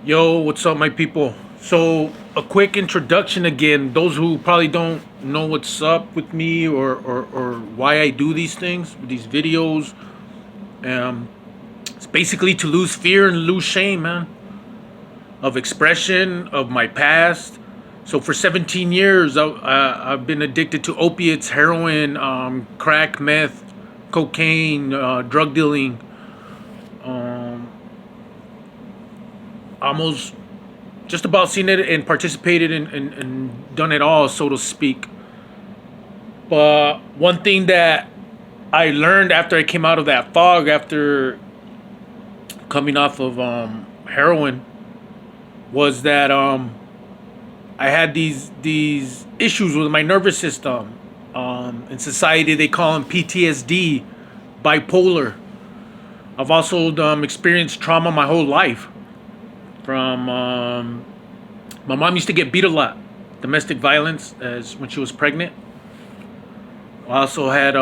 Yo, what's up, my people? So, a quick introduction again. Those who probably don't know what's up with me or why I do these things, these videos. Um, it's basically to lose fear and lose shame, man, of expression, of my past. So, for 17 years, I've been addicted to opiates, heroin, crack, meth, cocaine, drug dealing, um, almost just about seen it and participated and done it all, so to speak. But one thing that I learned after I came out of that fog, after coming off of heroin, was that I had these issues with my nervous system. In society, they call them PTSD, bipolar. I've also experienced trauma my whole life. From my mom used to get beat a lot, domestic violence, as when she was pregnant. I also had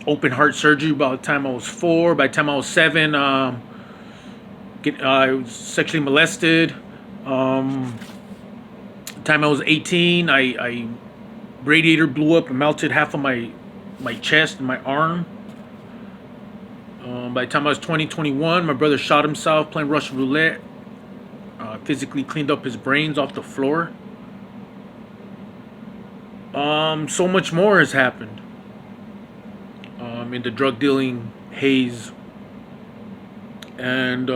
open heart surgery by the time I was 4. By the time I was 7, I was sexually molested. The time I was 18, I radiator blew up and melted half of my chest and my arm. By the time I was 20, 21, my brother shot himself playing Russian roulette. Physically cleaned up his brains off the floor. So much more has happened in the drug dealing haze. And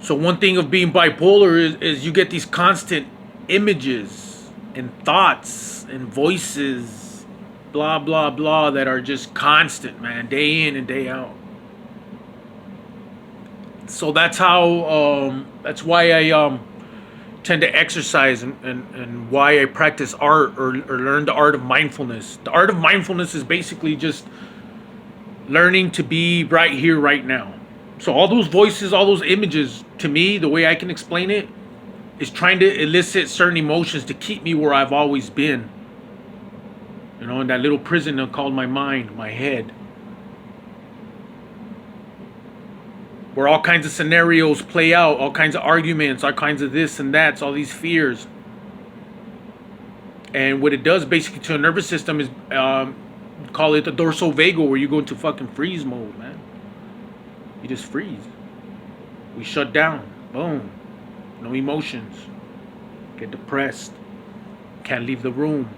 so one thing of being bipolar is you get these constant images and thoughts and voices, blah, blah, blah, that are just constant, man, day in and day out. So that's why I tend to exercise and why I practice art or learn the art of mindfulness. The art of mindfulness is basically just learning to be right here, right now. So all those voices, all those images, to me, the way I can explain it, is trying to elicit certain emotions to keep me where I've always been. You know, in that little prison called my mind, my head. Where all kinds of scenarios play out, all kinds of arguments, all kinds of this and that, all these fears. And what it does basically to a nervous system is call it the dorsal vagal, where you go into fucking freeze mode, man. You just freeze. We shut down. Boom. No emotions. Get depressed. Can't leave the room.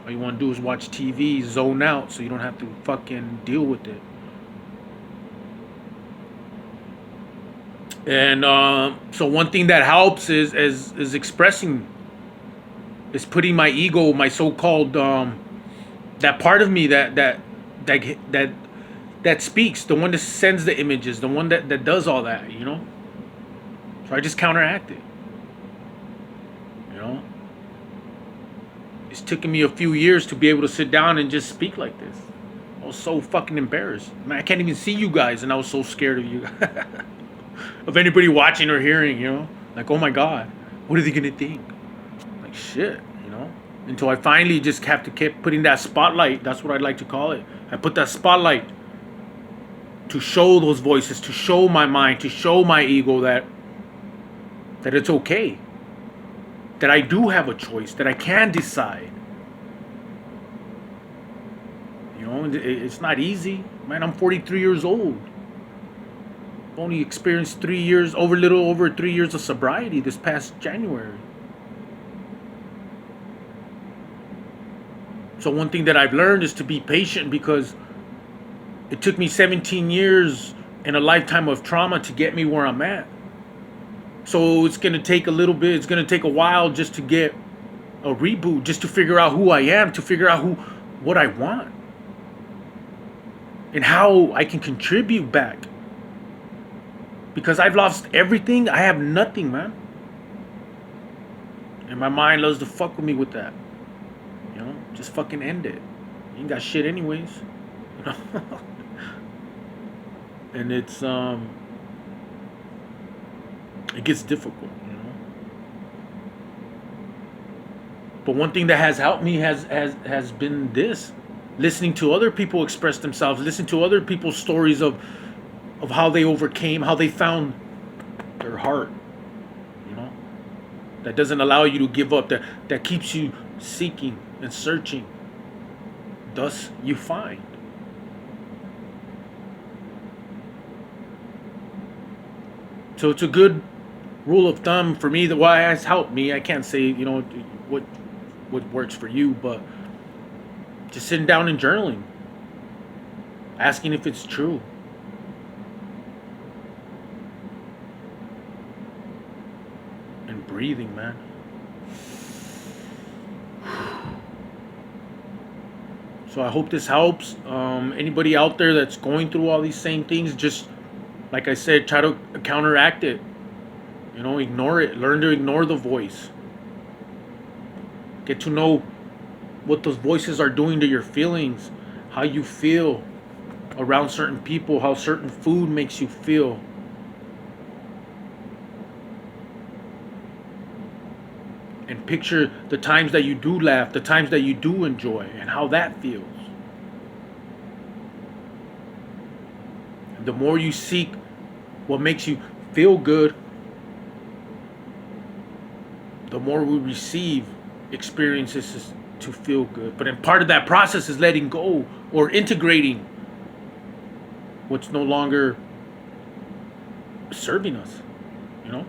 All you want to do is watch TV, zone out, so you don't have to fucking deal with it. And so one thing that helps is expressing, is putting my ego, my so-called that part of me that speaks, the one that sends the images, the one that does all that, you know. So I just counteract it. You know, it's taken me a few years to be able to sit down and just speak like this. I was so fucking embarrassed, man. I can't even see you guys, and I was so scared of you. Of anybody watching or hearing, you know, like, oh my god, what are they gonna think? Like, shit, you know. Until I finally just have to keep putting that spotlight. That's what I'd like to call it. I put that spotlight to show those voices, to show my mind, to show my ego that it's okay, that I do have a choice, that I can decide. You know, it's not easy, man. I'm 43 years old. Only experienced 3 years, little over 3 years of sobriety this past January. So one thing that I've learned is to be patient, because it took me 17 years and a lifetime of trauma to get me where I'm at. So it's going to take a little bit, it's going to take a while just to get a reboot, just to figure out who I am, to figure out what I want, and how I can contribute back. Because I've lost everything, I have nothing, man. And my mind loves to fuck with me with that. You know, just fucking end it. You ain't got shit anyways. You know? And it's it gets difficult, you know. But one thing that has helped me has been this. Listening to other people express themselves, listening to other people's stories of how they overcame, how they found their heart, you know, that doesn't allow you to give up, that keeps you seeking and searching. Thus, you find. So it's a good rule of thumb for me. That why has helped me. I can't say what what works for you, but just sitting down and journaling, asking if it's true, and breathing, man. So I hope this helps. Anybody out there that's going through all these same things, just like I said, try to counteract it. Ignore it. Learn to ignore the voice. Get to know what those voices are doing to your feelings, how you feel around certain people, how certain food makes you feel. And picture the times that you do laugh, the times that you do enjoy, and how that feels. And the more you seek what makes you feel good, the more we receive experiences to feel good. But in part of that process is letting go or integrating what's no longer serving us, you know?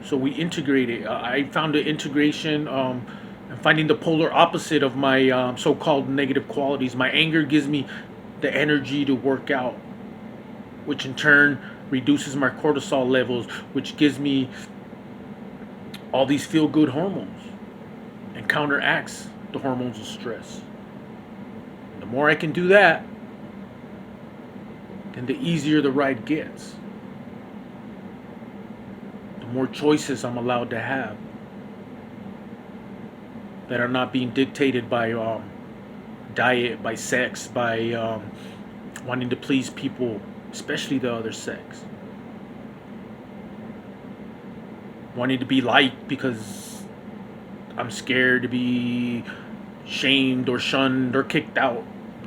So we integrate it. I found the integration and finding the polar opposite of my so-called negative qualities. My anger gives me the energy to work out, which in turn reduces my cortisol levels, which gives me all these feel-good hormones and counteracts the hormones of stress. The more I can do that, then the easier the ride gets. The more choices I'm allowed to have that are not being dictated by diet, by sex, by wanting to please people, especially the other sex. Wanting to be liked because I'm scared to be shamed or shunned or kicked out.